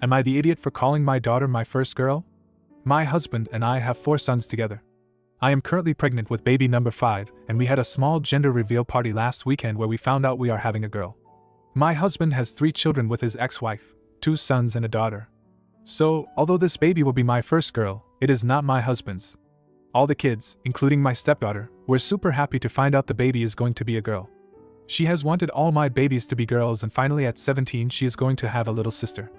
Am I the idiot for calling my daughter my first girl? My husband and I have 4 sons together. I am currently pregnant with baby number 5, and we had a small gender reveal party last weekend where we found out we are having a girl. My husband has 3 children with his ex-wife, 2 sons and a daughter. So, although this baby will be my first girl, it is not my husband's. All the kids, including my stepdaughter, were super happy to find out the baby is going to be a girl. She has wanted all my babies to be girls, and finally at 17 she is going to have a little sister.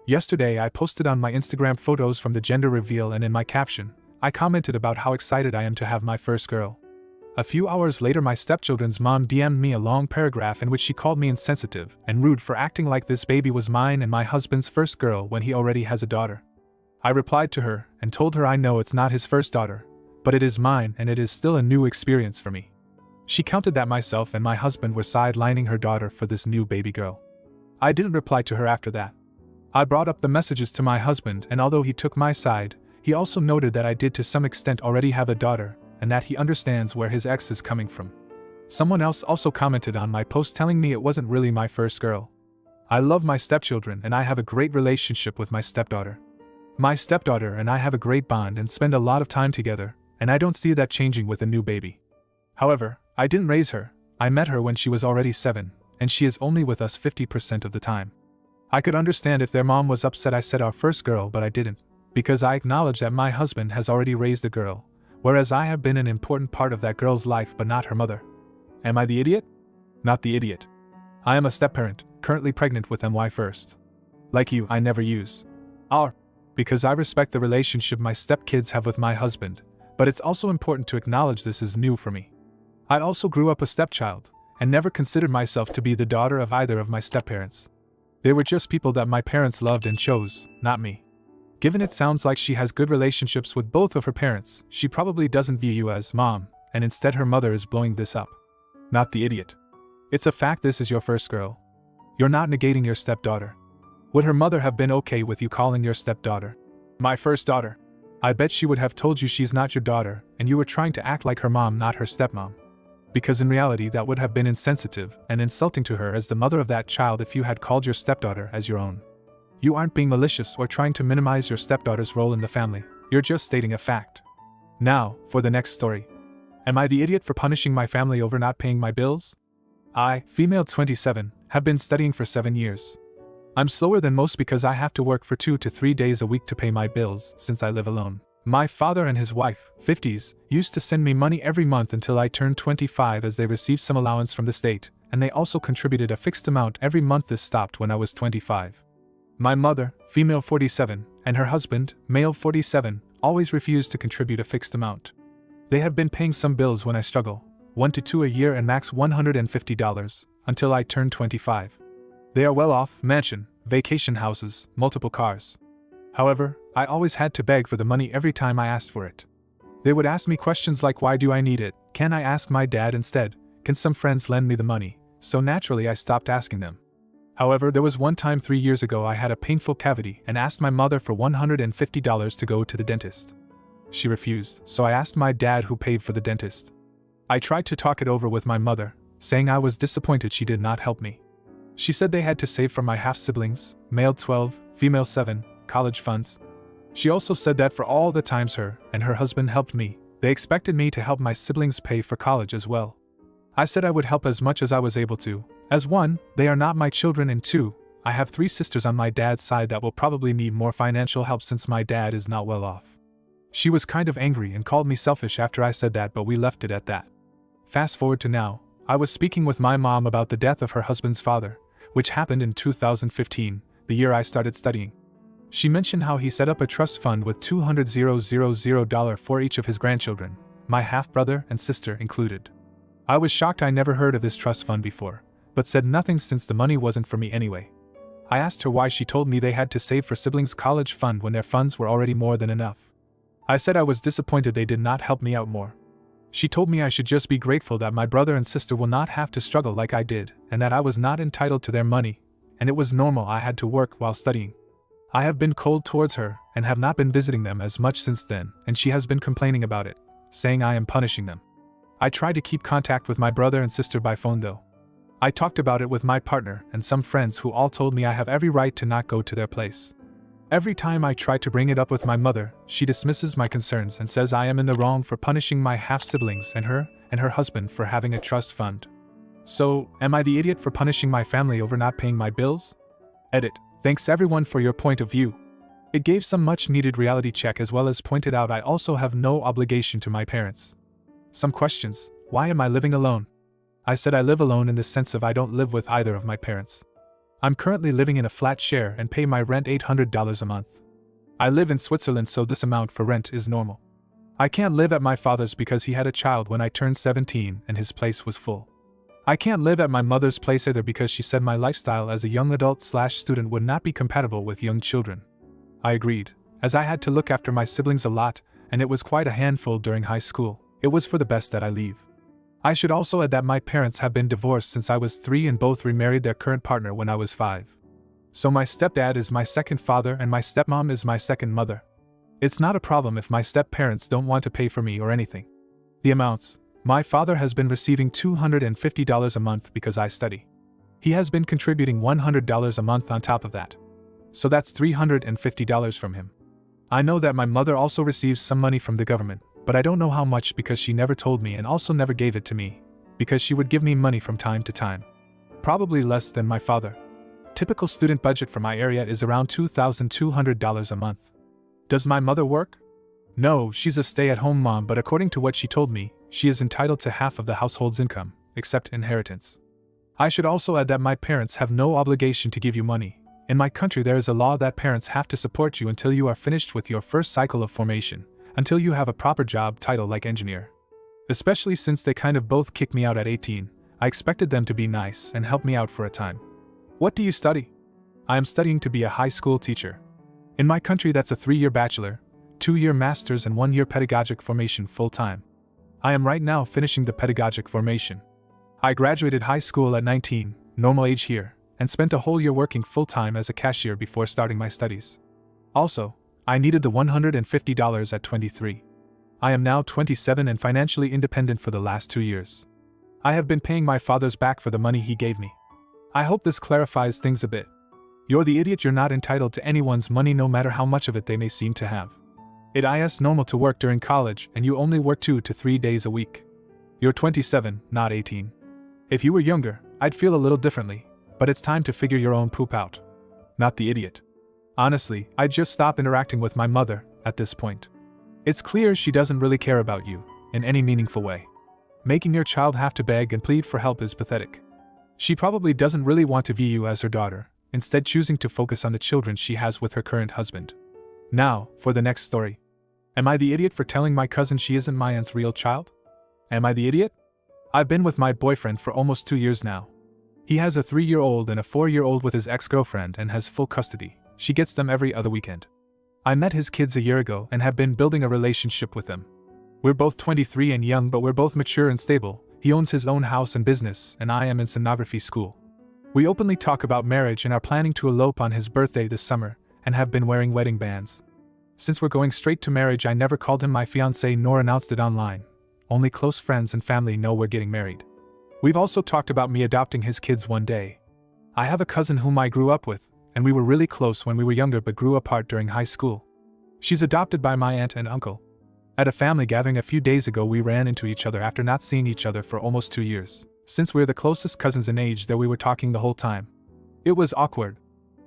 Yesterday I posted on my Instagram photos from the gender reveal, and in my caption, I commented about how excited I am to have my first girl. A few hours later my stepchildren's mom DM'd me a long paragraph in which she called me insensitive and rude for acting like this baby was mine and my husband's first girl when he already has a daughter. I replied to her and told her I know it's not his first daughter, but it is mine and it is still a new experience for me. She counted that myself and my husband were sidelining her daughter for this new baby girl. I didn't reply to her after that. I brought up the messages to my husband, and although he took my side, he also noted that I did to some extent already have a daughter, and that he understands where his ex is coming from. Someone else also commented on my post telling me it wasn't really my first girl. I love my stepchildren and I have a great relationship with my stepdaughter. My stepdaughter and I have a great bond and spend a lot of time together, and I don't see that changing with a new baby. However, I didn't raise her. I met her when she was already 7, and she is only with us 50% of the time. I could understand if their mom was upset I said our first girl, but I didn't, because I acknowledge that my husband has already raised a girl, whereas I have been an important part of that girl's life but not her mother. Am I the idiot? Not the idiot. I am a step-parent, currently pregnant with my first. Like you, I never use our, because I respect the relationship my stepkids have with my husband, but it's also important to acknowledge this is new for me. I also grew up a stepchild, and never considered myself to be the daughter of either of my stepparents. They were just people that my parents loved and chose, not me. Given it sounds like she has good relationships with both of her parents, she probably doesn't view you as mom, and instead her mother is blowing this up. Not the idiot. It's a fact this is your first girl. You're not negating your stepdaughter. Would her mother have been okay with you calling your stepdaughter my first daughter? I bet she would have told you she's not your daughter, and you were trying to act like her mom, not her stepmom. Because in reality that would have been insensitive and insulting to her as the mother of that child if you had called your stepdaughter as your own. You aren't being malicious or trying to minimize your stepdaughter's role in the family, you're just stating a fact. Now, for the next story. Am I the idiot for punishing my family over not paying my bills? I, female 27, have been studying for 7 years. I'm slower than most because I have to work for 2 to 3 days a week to pay my bills since I live alone. My father and his wife, 50s, used to send me money every month until I turned 25 as they received some allowance from the state, and they also contributed a fixed amount every month. This stopped when I was 25. My mother, female 47, and her husband, male 47, always refused to contribute a fixed amount. They have been paying some bills when I struggle, 1 to 2 a year and max $150, until I turned 25. They are well off, mansion, vacation houses, multiple cars. However, I always had to beg for the money every time I asked for it. They would ask me questions like, why do I need it? Can I ask my dad instead? Can some friends lend me the money? So naturally I stopped asking them. However, there was one time 3 years ago I had a painful cavity and asked my mother for $150 to go to the dentist. She refused, so I asked my dad, who paid for the dentist. I tried to talk it over with my mother, saying I was disappointed she did not help me. She said they had to save for my half-siblings, male 12, female 7, college funds. She also said that for all the times her and her husband helped me, they expected me to help my siblings pay for college as well. I said I would help as much as I was able to, as 1, they are not my children, and 2, I have 3 sisters on my dad's side that will probably need more financial help since my dad is not well off. She was kind of angry and called me selfish after I said that, but we left it at that. Fast forward to now, I was speaking with my mom about the death of her husband's father, which happened in 2015, the year I started studying. She mentioned how he set up a trust fund with $200,000 for each of his grandchildren, my half-brother and sister included. I was shocked. I never heard of this trust fund before, but said nothing since the money wasn't for me anyway. I asked her why. She told me they had to save for siblings' college fund when their funds were already more than enough. I said I was disappointed they did not help me out more. She told me I should just be grateful that my brother and sister will not have to struggle like I did, and that I was not entitled to their money, and it was normal I had to work while studying. I have been cold towards her, and have not been visiting them as much since then, and she has been complaining about it, saying I am punishing them. I tried to keep contact with my brother and sister by phone though. I talked about it with my partner and some friends who all told me I have every right to not go to their place. Every time I try to bring it up with my mother, she dismisses my concerns and says I am in the wrong for punishing my half-siblings and her husband for having a trust fund. So, am I the idiot for punishing my family over not paying my bills? Edit. Thanks everyone for your point of view. It gave some much-needed reality check as well as pointed out I also have no obligation to my parents. Some questions. Why am I living alone? I said I live alone in the sense of I don't live with either of my parents. I'm currently living in a flat share and pay my rent $800 a month. I live in Switzerland, so this amount for rent is normal. I can't live at my father's because he had a child when I turned 17 and his place was full. I can't live at my mother's place either because she said my lifestyle as a young adult/student would not be compatible with young children. I agreed, as I had to look after my siblings a lot, and it was quite a handful during high school. It was for the best that I leave. I should also add that my parents have been divorced since I was 3 and both remarried their current partner when I was 5. So my stepdad is my second father and my stepmom is my second mother. It's not a problem if my step-parents don't want to pay for me or anything. The amounts. My father has been receiving $250 a month because I study. He has been contributing $100 a month on top of that. So that's $350 from him. I know that my mother also receives some money from the government, but I don't know how much because she never told me and also never gave it to me, because she would give me money from time to time. Probably less than my father. Typical student budget for my area is around $2,200 a month. Does my mother work? No, she's a stay-at-home mom, but according to what she told me, she is entitled to half of the household's income, except inheritance. I should also add that my parents have no obligation to give you money. In my country there is a law that parents have to support you until you are finished with your first cycle of formation, until you have a proper job title like engineer. Especially since they kind of both kicked me out at 18, I expected them to be nice and help me out for a time. What do you study? I am studying to be a high school teacher. In my country that's a 3-year bachelor, 2-year master's and 1-year pedagogic formation full-time. I am right now finishing the pedagogic formation. I graduated high school at 19, normal age here, and spent a whole year working full-time as a cashier before starting my studies. Also, I needed the $150 at 23. I am now 27 and financially independent for the last 2 years. I have been paying my father's back for the money he gave me. I hope this clarifies things a bit. You're the idiot. You're not entitled to anyone's money no matter how much of it they may seem to have. It is normal to work during college and you only work 2 to 3 days a week. You're 27, not 18. If you were younger, I'd feel a little differently, but it's time to figure your own poop out. Not the idiot. Honestly, I'd just stop interacting with my mother at this point. It's clear she doesn't really care about you in any meaningful way. Making your child have to beg and plead for help is pathetic. She probably doesn't really want to view you as her daughter, instead choosing to focus on the children she has with her current husband. Now, for the next story. Am I the idiot for telling my cousin she isn't my aunt's real child? Am I the idiot? I've been with my boyfriend for almost 2 years now. He has a 3-year-old and a 4-year-old with his ex-girlfriend and has full custody. She gets them every other weekend. I met his kids a year ago and have been building a relationship with them. We're both 23 and young, but we're both mature and stable. He owns his own house and business, and I am in sonography school. We openly talk about marriage and are planning to elope on his birthday this summer, and have been wearing wedding bands. Since we're going straight to marriage, I never called him my fiancé nor announced it online. Only close friends and family know we're getting married. We've also talked about me adopting his kids one day. I have a cousin whom I grew up with, and we were really close when we were younger but grew apart during high school. She's adopted by my aunt and uncle. At a family gathering a few days ago, we ran into each other after not seeing each other for almost 2 years. Since we're the closest cousins in age, that we were talking the whole time. It was awkward.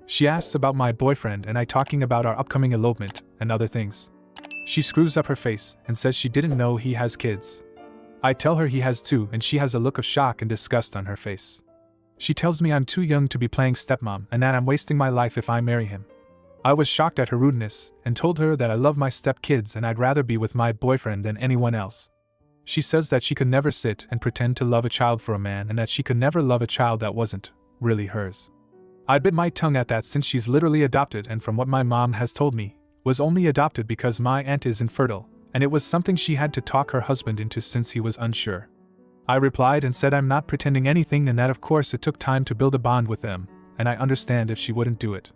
She asks about my boyfriend and I talking about our upcoming elopement and other things. She screws up her face and says she didn't know he has kids. I tell her he has 2 and she has a look of shock and disgust on her face. She tells me I'm too young to be playing stepmom and that I'm wasting my life if I marry him. I was shocked at her rudeness and told her that I love my stepkids and I'd rather be with my boyfriend than anyone else. She says that she could never sit and pretend to love a child for a man and that she could never love a child that wasn't really hers. I bit my tongue at that since she's literally adopted and from what my mom has told me, was only adopted because my aunt is infertile, and it was something she had to talk her husband into since he was unsure. I replied and said I'm not pretending anything and that of course it took time to build a bond with them, and I understand if she wouldn't do it.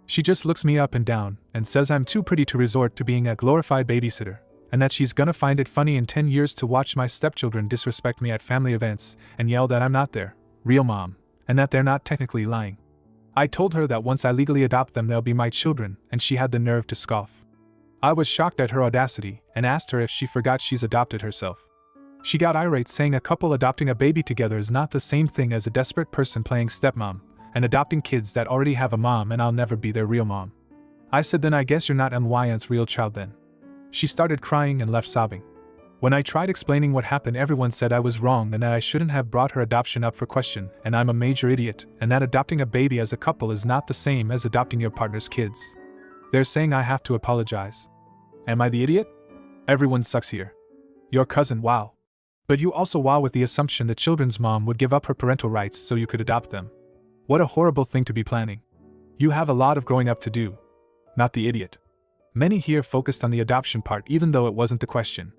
She just looks me up and down and says I'm too pretty to resort to being a glorified babysitter, and that she's gonna find it funny in 10 years to watch my stepchildren disrespect me at family events and yell that I'm not their real mom, and that they're not technically lying. I told her that once I legally adopt them they'll be my children, and she had the nerve to scoff. I was shocked at her audacity and asked her if she forgot she's adopted herself. She got irate, saying a couple adopting a baby together is not the same thing as a desperate person playing stepmom and adopting kids that already have a mom and I'll never be their real mom. I said, then I guess you're not MYN's real child then. She started crying and left sobbing. When I tried explaining what happened, everyone said I was wrong and that I shouldn't have brought her adoption up for question, and I'm a major idiot, and that adopting a baby as a couple is not the same as adopting your partner's kids. They're saying I have to apologize. Am I the idiot? Everyone sucks here. Your cousin, wow. But you also wow with the assumption the children's mom would give up her parental rights so you could adopt them. What a horrible thing to be planning. You have a lot of growing up to do. Not the idiot. Many here focused on the adoption part even though it wasn't the question.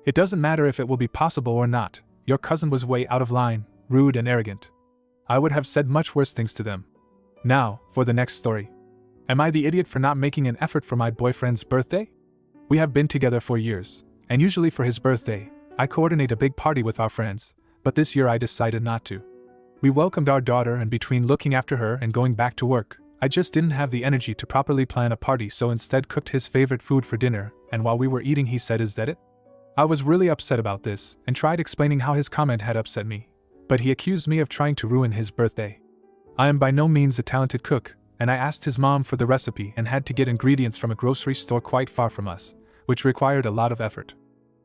It doesn't matter if it will be possible or not. Your cousin was way out of line, rude and arrogant. I would have said much worse things to them. Now, for the next story. Am I the idiot for not making an effort for my boyfriend's birthday? We have been together for years, and usually for his birthday, I coordinate a big party with our friends, but this year I decided not to. We welcomed our daughter, and between looking after her and going back to work, I just didn't have the energy to properly plan a party, so instead cooked his favorite food for dinner, and while we were eating he said, "Is that it?" I was really upset about this, and tried explaining how his comment had upset me, but he accused me of trying to ruin his birthday. I am by no means a talented cook, and I asked his mom for the recipe and had to get ingredients from a grocery store quite far from us, which required a lot of effort.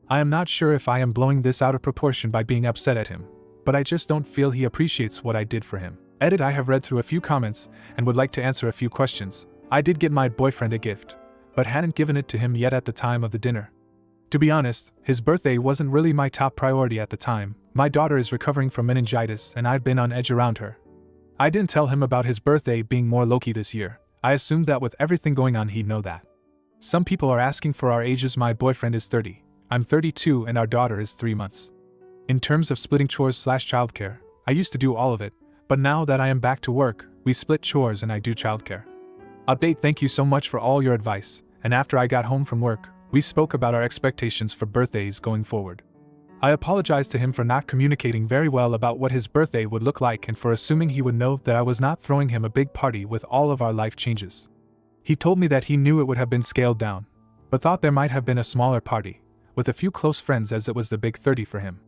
I am not sure if I am blowing this out of proportion by being upset at him, but I just don't feel he appreciates what I did for him. Edit. I have read through a few comments and would like to answer a few questions. I did get my boyfriend a gift, but hadn't given it to him yet at the time of the dinner. To be honest, his birthday wasn't really my top priority at the time. My daughter is recovering from meningitis and I've been on edge around her. I didn't tell him about his birthday being more low-key this year. I assumed that with everything going on he'd know that. Some people are asking for our ages. My boyfriend is 30, I'm 32 and our daughter is 3 months. In terms of splitting chores/childcare, I used to do all of it, but now that I am back to work, we split chores and I do childcare. Update. Thank you so much for all your advice, and after I got home from work, we spoke about our expectations for birthdays going forward. I apologized to him for not communicating very well about what his birthday would look like and for assuming he would know that I was not throwing him a big party with all of our life changes. He told me that he knew it would have been scaled down, but thought there might have been a smaller party, with a few close friends as it was the big 30 for him.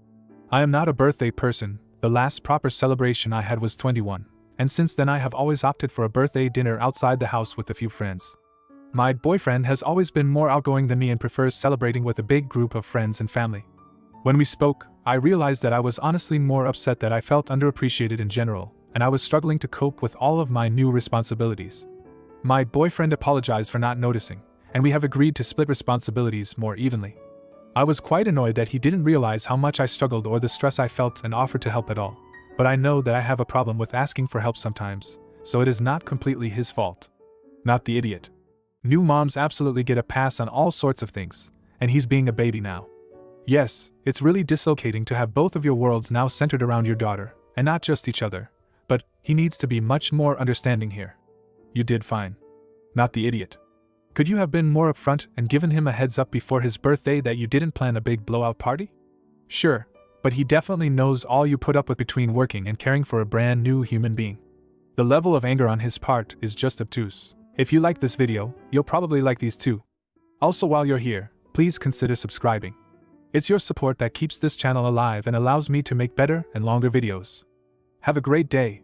I am not a birthday person. The last proper celebration I had was 21, and since then I have always opted for a birthday dinner outside the house with a few friends. My boyfriend has always been more outgoing than me and prefers celebrating with a big group of friends and family. When we spoke, I realized that I was honestly more upset that I felt underappreciated in general, and I was struggling to cope with all of my new responsibilities. My boyfriend apologized for not noticing, and we have agreed to split responsibilities more evenly. I was quite annoyed that he didn't realize how much I struggled or the stress I felt and offered to help at all, but I know that I have a problem with asking for help sometimes, so it is not completely his fault. Not the idiot. New moms absolutely get a pass on all sorts of things, and he's being a baby now. Yes, it's really dislocating to have both of your worlds now centered around your daughter, and not just each other, but he needs to be much more understanding here. You did fine. Not the idiot. Could you have been more upfront and given him a heads up before his birthday that you didn't plan a big blowout party? Sure, but he definitely knows all you put up with between working and caring for a brand new human being. The level of anger on his part is just obtuse. If you like this video, you'll probably like these too. Also, while you're here, please consider subscribing. It's your support that keeps this channel alive and allows me to make better and longer videos. Have a great day.